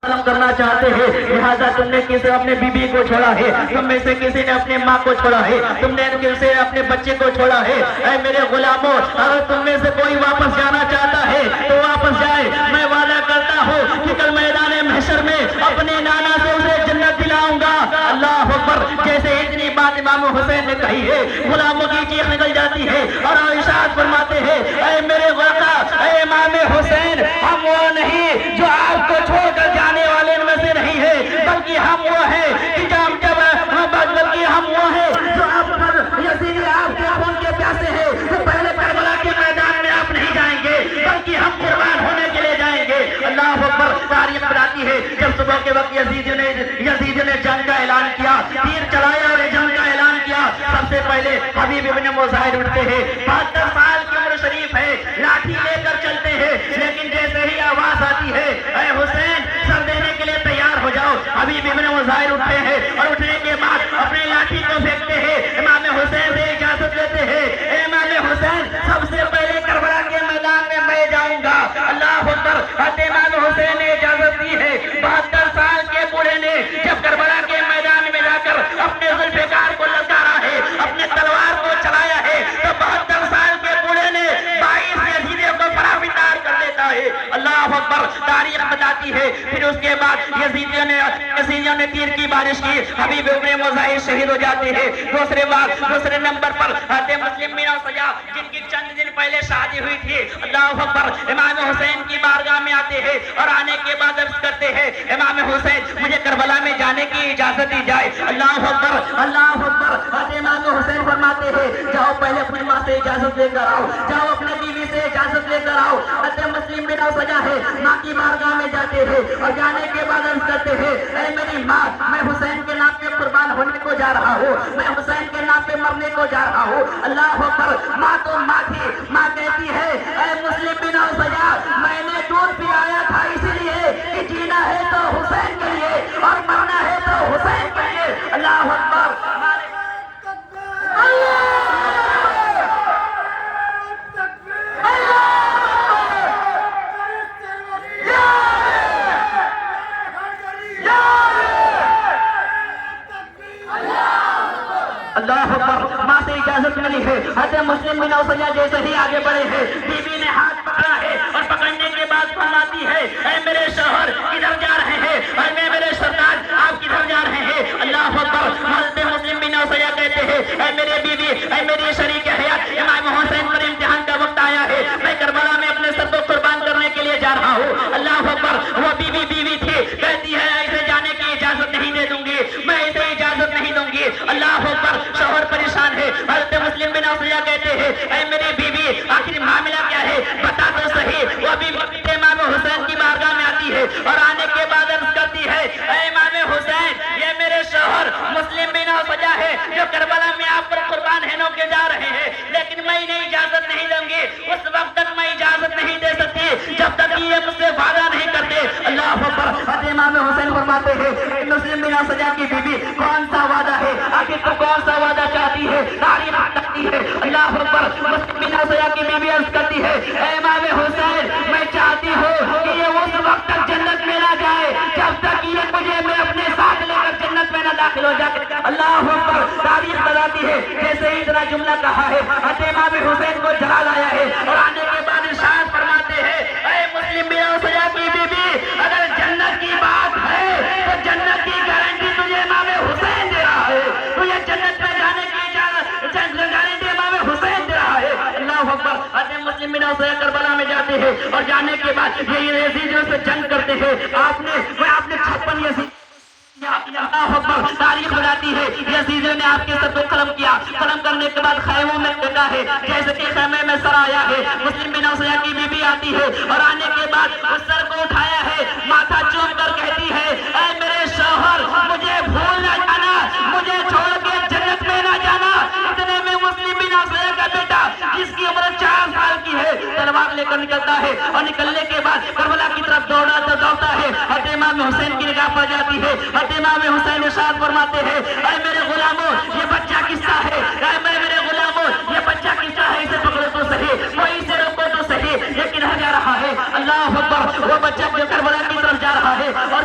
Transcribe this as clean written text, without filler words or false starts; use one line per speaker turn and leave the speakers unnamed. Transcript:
करना चाहते हैं, लिहाजा तुमने किसी अपने बीबी को छोड़ा है, तुम में से किसी ने अपने माँ को छोड़ा है, तुमने किसी ने अपने बच्चे को छोड़ा है। ऐ मेरे गुलामों, अगर तुम में से कोई वापस जाना चाहता है तो वापस जाए। मैं वादा करता हूँ कि कल मैदान महशर में अपने नाना से उसे जन्नत दिलाऊंगा। अल्लाह अकबर। जैसे इतनी बात इमाम हुसैन ने कही है, गुलामों की चीख निकल जाती है और इरशाद फरमाते हैं, ऐ मेरे वाका, ऐ इमाम हुसैन, हम वो नहीं जो आपको छोड़कर जाने वाले में से नहीं है, बल्कि हम वो है कि बल्कि हम वो है जो आप पर यजीद आपके खून के प्यासे है। तो पहले करबला के मैदान में आप नहीं जाएंगे, बल्कि हम कुर्बान होने के लिए जाएंगे। अल्लाह अकबर। तारीख बताती है जब सुबह के वक्त यजीद ने जंग का ऐलान किया, तीर चलाया और जंग का ऐलान किया, सबसे पहले हबीब इब्न मुज़ाहिर उठते हैं। 72 साल की उम्र शरीफ है, लाठी लेकर चलते हैं, लेकिन जैसे ही आवाज आती है, ऐ हुसैन सर देने के लिए तैयार हो जाओ, हबीब इब्न मुज़ाहिर उठते हैं और उठने के बाद अपने लाठी को फेंकते हैं, इमाम हुसैन से इजाजत लेते हैं। इमाम हुसैन, सबसे पहले करबला के मैदान में मैं जाऊंगा। अल्लाह अकबर। इमाम हुसैन ने इजाजत दी है। 72 साल के बूढ़े ने जब करबला के मैदान में जाकर अपने जुल्फ़िकार को ललकारा है, अपने तलवार को चलाया है, तो 72 साल के बूढ़े ने 22 यजीदियों को फराविदार कर देता है। अल्लाह अकबर। तारीख बताती है फिर उसके बाद यजीदियों ने तीर की बारिश की, हबीब इब्न मुज़ाहिर शहीद हो जाते हैं। दूसरे नंबर पर हज़रत मुस्लिम बिन सजा, जिनकी चंद दिन पहले शादी हुई थी, अल्लाह अकबर, इमाम हुसैन की बारगाह में आते हैं और आने के बाद अर्ज़ करते हैं, इमाम हुसैन, मुझे करबला में जाने की इजाजत दी जाए। अल्लाह अकबर, अल्लाह अकबर। हज़रत इमाम हुसैन फरमाते हैं, जाओ पहले अपनी माँ से इजाजत लेकर आओ, जाओ अपने बीवी से इजाजत लेकर आओ। हज़रत मुस्लिम बिन सजा है, माँ की बारगाह में जाते हैं और जाने के बाद अर्ज़ करते हैं, ऐ मेरी माँ, मैं हुसैन के नाम पे कुर्बान होने को जा रहा हूँ, मैं हुसैन के नाम पे मरने को जा रहा हूँ। अल्लाह अकबर। माँ तो माँ थी, माँ कहती है, ऐ मुस्लिम बिन सजा, मैंने दूध पिलाया था इसलिए कि जीना है तो हुसैन के लिए और मरना है तो हुसैन के लिए। अल्लाह अकबर। अल्लाह अकबर। माँ से इजाजत मिली है। हज़रत मुस्लिम बिन सजा जैसे ही आगे बढ़े हैं, बीवी ने हाथ पकड़ा है और पकड़ने के बाद फरमाती है, ऐ मेरे शौहर किधर जा रहे हैं, ऐ मेरे सरदार आप किधर जा रहे हैं। अल्लाह अकबर। हज़रत मुस्लिम बिन सजा कहते हैं, ऐ मेरे बीवी, ऐ मेरी शरीक हयात, इमाम हुसैन पर इम्तिहान का वक्त आया है, मैं करबला में अपने सर को कुर्बान करने के लिए जा रहा हूँ। अल्लाह अकबर। वो बीवी थी, कहती है, ऐसे जाने की इजाजत नहीं दे दूंगी, मैं इसे इजाजत नहीं दूंगी। अल्लाह अकबर। शौहर परेशान है। हज़रत मुस्लिम बिन सजा कहते हैं, ऐ मेरी बीवी, आखिर मामला क्या है, बता तो सही। वो बीवी इमाम हुसैन की बारगाह में आती है और आने के बाद अर्ज़ करती है, ऐ इमाम हुसैन, ये मेरे शौहर मुस्लिम बिन सजा है जो करबला में आप पर कुर्बान होने के जा रहे हैं, लेकिन मैं इन्हें इजाजत नहीं दूंगी। उस वक्त तक मैं इजाजत नहीं दे सकती जब तक ये मुझसे वादा नहीं करते। अल्लाह अकबर। हज़रत इमाम हुसैन फरमाते हैं, मुस्लिम बिन सजा की बीवी, कौन सा वादा है, आखिर तो कौन सा वादा चाहती है, तारीफ करती है। अल्लाह अकबर। मुस्लिम बिन सजा की बीवी अर्ज़ करती है, ऐ इमाम हुसैन, मैं चाहती हूँ कि ये उस वक्त तक जन्नत में ना जाए जब तक ये मुझे मैं अपने साथ लेकर जन्नत में ना दाखिल हो जाए। अल्लाह अकबर। तारीफ बताती है जैसे ही इतना जुमला कहा है, हज़रत इमाम हुसैन को जला लाया है और आने के बाद इरशाद फरमाते हैं, ऐ मुस्लिम बिन सजा की बीवी, अगर जन्नत की बात है तो जन्नत की गारंटी तुझे इमाम हुसैन दे रहा है, तुझे जन्नत में जाने की गारंटी इमाम हुसैन दे रहा है। अल्लाह अकबर। हज़रत मुस्लिम बिन सजा करबला में जाते हैं और जाने के बाद ये यजीदियों से जंग करते हैं। आपने 56 यजीद। तारीख बताती है यजीदियों ने आपके सर पे कलम किया, कलम करने के बाद खैमों में फेंका है, जैसे कि खैमे में सर आया है। मुस्लिम बिन सजा की बीबी आती है और आने के बाद उस सर को उठाया है, माथा चूम कर कहती है, ऐ मेरे शौहर, मुझे भूल न जाना, मुझे छोड़ के जन्नत में न जाना। इतने में मुस्लिम बिन सजा का बेटा, जिसकी उम्र 4 साल की है, तलवार लेकर निकलता है और निकलने के बाद करबला की तरफ दौड़ता है। हज़रत इमाम हुसैन की निगाह पड़ जाती है। हज़रत इमाम हुसैन इरशाद फरमाते हैं, ऐ मेरे गुलामों, ये बच्चा किसका है, ऐ मेरे गुलामों, ये बच्चा किसका है, इसे पकड़ो तो सही, कोई इसे रोको तो सही, ये किधर जा रहा है। अल्लाह अकबर। वो बच्चा करबला की तरफ जा रहा है और